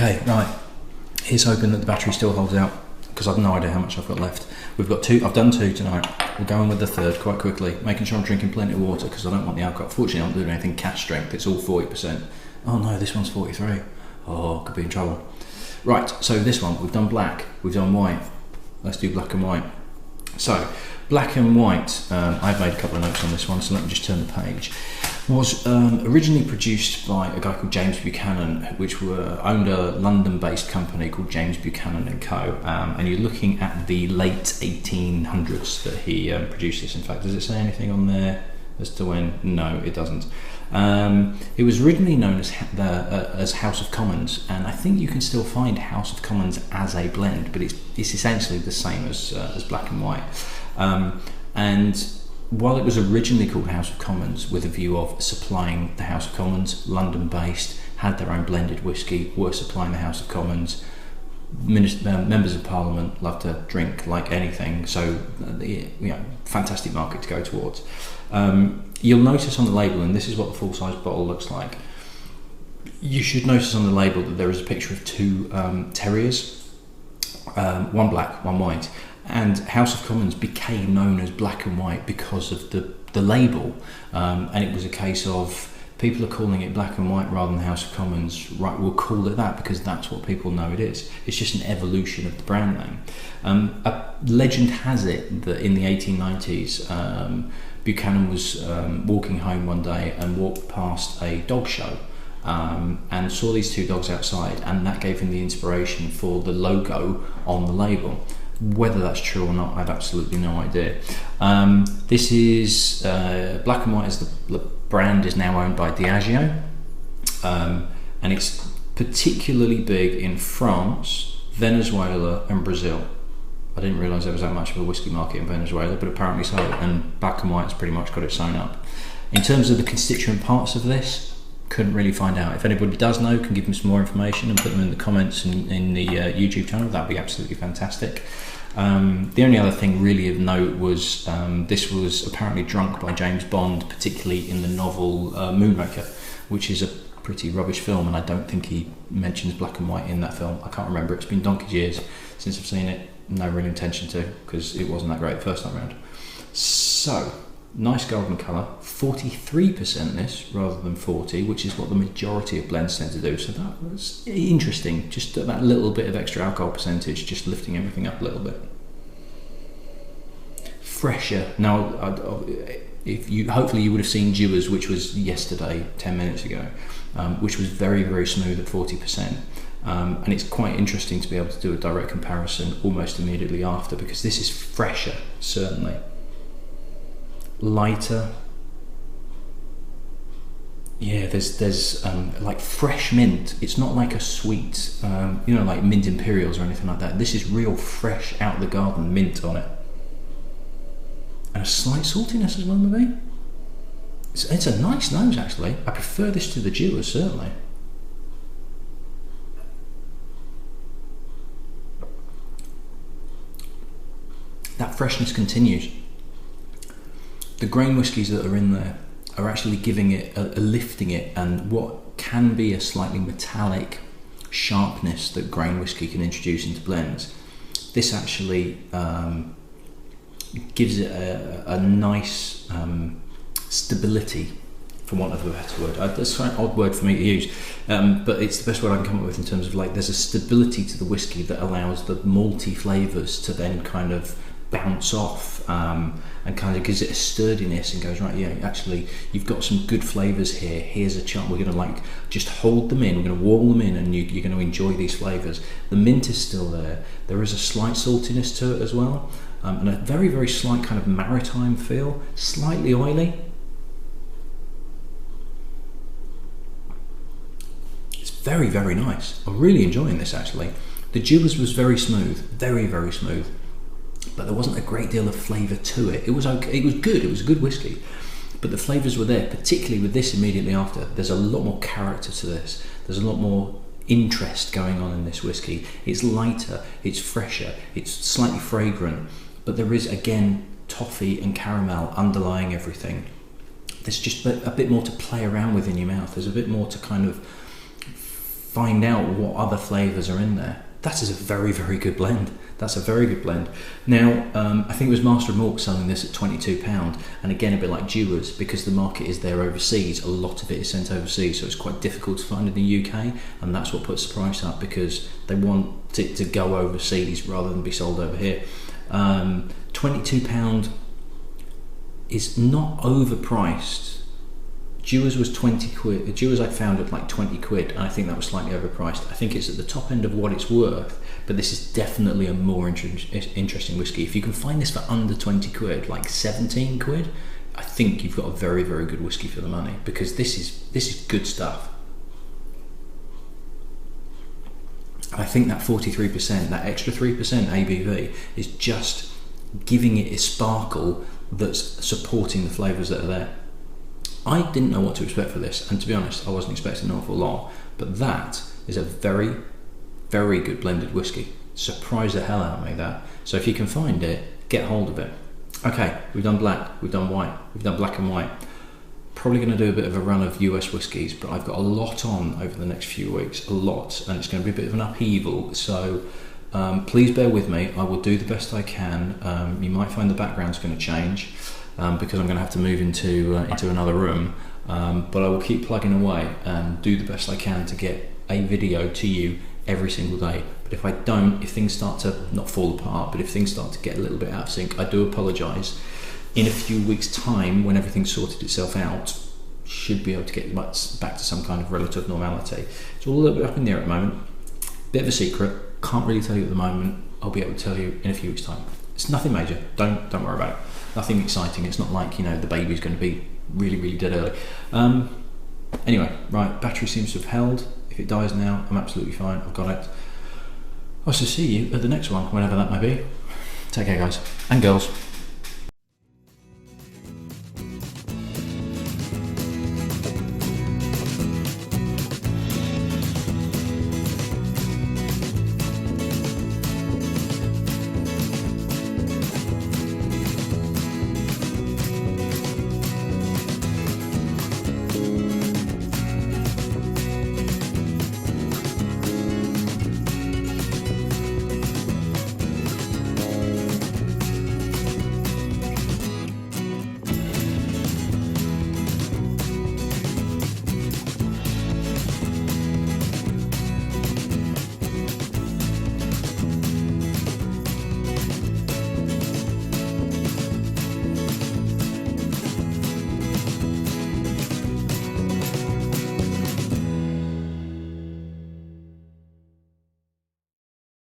Okay, right. Here's hoping that the battery still holds out, because I've no idea how much I've got left. We've got two. I've done two tonight. We'll go on with the third quite quickly, making sure I'm drinking plenty of water because I don't want the alcohol. Fortunately, I'm not doing anything cask strength. It's all 40%. Oh no, this one's 43. Oh, could be in trouble. Right, so this one, we've done black, we've done white. Let's do black and white. So, black and white, I've made a couple of notes on this one, so let me just turn the page. Was originally produced by a guy called James Buchanan, which owned a London-based company called James Buchanan and Co. And you're looking at the late 1800s that he produced this. In fact, does it say anything on there as to when? No, it doesn't. It was originally known as House of Commons, and I think you can still find House of Commons as a blend, but it's essentially the same as black and white. And while it was originally called House of Commons with a view of supplying the House of Commons, London-based, had their own blended whisky, were supplying the House of Commons, members of Parliament love to drink like anything, so fantastic market to go towards. You'll notice on the label, and this is what the full-size bottle looks like, you should notice on the label that there is a picture of two terriers, one black, one white. And House of Commons became known as black and white because of the label, and it was a case of people are calling it black and white rather than House of Commons. Right, we'll call it that because that's what people know it is. It's just an evolution of the brand name. A legend has it that in the 1890s, Buchanan was walking home one day and walked past a dog show. And saw these two dogs outside, and that gave him the inspiration for the logo on the label. Whether that's true or not, I have absolutely no idea. This is black and white, as the brand is now owned by Diageo, and it's particularly big in France, Venezuela, and Brazil. I didn't realise there was that much of a whisky market in Venezuela, but apparently so. And black and white's pretty much got it sewn up. In terms of the constituent parts of this, couldn't really find out. If anybody does know, can give them some more information and put them in the comments in the YouTube channel, that'd be absolutely fantastic. The only other thing really of note was this was apparently drunk by James Bond, particularly in the novel Moonraker, which is a pretty rubbish film, and I don't think he mentions black and white in that film. I can't remember, it's been donkey's years since I've seen it. No real intention to, because it wasn't that great the first time around. So, nice golden colour, 43% this rather than 40, which is what the majority of blends tend to do, so that was interesting, just that little bit of extra alcohol percentage, just lifting everything up a little bit. Fresher. Now, hopefully you would have seen Dewars, which was yesterday, 10 minutes ago, which was very, very smooth at 40%. And it's quite interesting to be able to do a direct comparison almost immediately after, because this is fresher, certainly. Lighter. Yeah, there's like fresh mint. It's not like a sweet, like mint imperials or anything like that. This is real fresh, out the garden mint on it. And a slight saltiness as well, maybe. It's a nice nose, actually. I prefer this to the Dewars, certainly. That freshness continues. The grain whiskies that are in there are actually giving it, lifting it, and what can be a slightly metallic sharpness that grain whiskey can introduce into blends. This actually gives it a nice stability, for want of a better word. That's an odd word for me to use, but it's the best word I can come up with in terms of, like, there's a stability to the whiskey that allows the malty flavours to then kind of bounce off, and kind of gives it a sturdiness and goes, right, yeah, actually you've got some good flavours here, here's a chance, we're going to just hold them in, we're going to wall them in, and you're going to enjoy these flavours. The mint is still there is a slight saltiness to it as well, and a very, very slight kind of maritime feel, slightly oily. It's very, very nice. I'm really enjoying this, actually. The Dewars was very smooth, very, very smooth, but there wasn't a great deal of flavour to it. It was okay, it was good, it was a good whiskey, but the flavours were there, particularly with this immediately after. There's a lot more character to this, there's a lot more interest going on in this whiskey. It's lighter, it's fresher, it's slightly fragrant, but there is, again, toffee and caramel underlying everything. There's just a bit more to play around with in your mouth, there's a bit more to kind of find out what other flavours are in there. That is a very, very good blend. That's a very good blend. Now, I think it was Master of Malt selling this at £22, and again, a bit like Dewar's, because the market is there overseas, a lot of it is sent overseas, so it's quite difficult to find in the UK, and that's what puts the price up, because they want it to go overseas rather than be sold over here. £22 is not overpriced. Dewar's was 20 quid. Dewar's I found at like 20 quid, and I think that was slightly overpriced. I think it's at the top end of what it's worth, but this is definitely a more interesting whiskey. If you can find this for under 20 quid, like 17 quid, I think you've got a very, very good whiskey for the money, because this is good stuff. I think that 43%, that extra 3% ABV is just giving it a sparkle that's supporting the flavours that are there. I didn't know what to expect for this, and to be honest, I wasn't expecting an awful lot, but that is a very, very good blended whiskey. Surprised the hell out of me, that. So if you can find it, get hold of it. Okay, we've done black, we've done white, we've done black and white. Probably going to do a bit of a run of US whiskies, but I've got a lot on over the next few weeks, a lot, and it's going to be a bit of an upheaval, so please bear with me. I will do the best I can. You might find the background's going to change, because I'm going to have to move into another room, but I will keep plugging away and do the best I can to get a video to you every single day. But if I don't, if things start to not fall apart, but if things start to get a little bit out of sync, I do apologise. In a few weeks' time, when everything's sorted itself out, should be able to get back to some kind of relative normality. It's all a little bit up in the air at the moment. Bit of a secret, can't really tell you at the moment. I'll be able to tell you in a few weeks' time. It's nothing major, don't worry about it. Nothing exciting. It's not like, the baby's going to be really, really dead early. Anyway, right, battery seems to have held. If it dies now, I'm absolutely fine. I've got it. I'll see you at the next one, whenever that may be. Take care, guys and girls.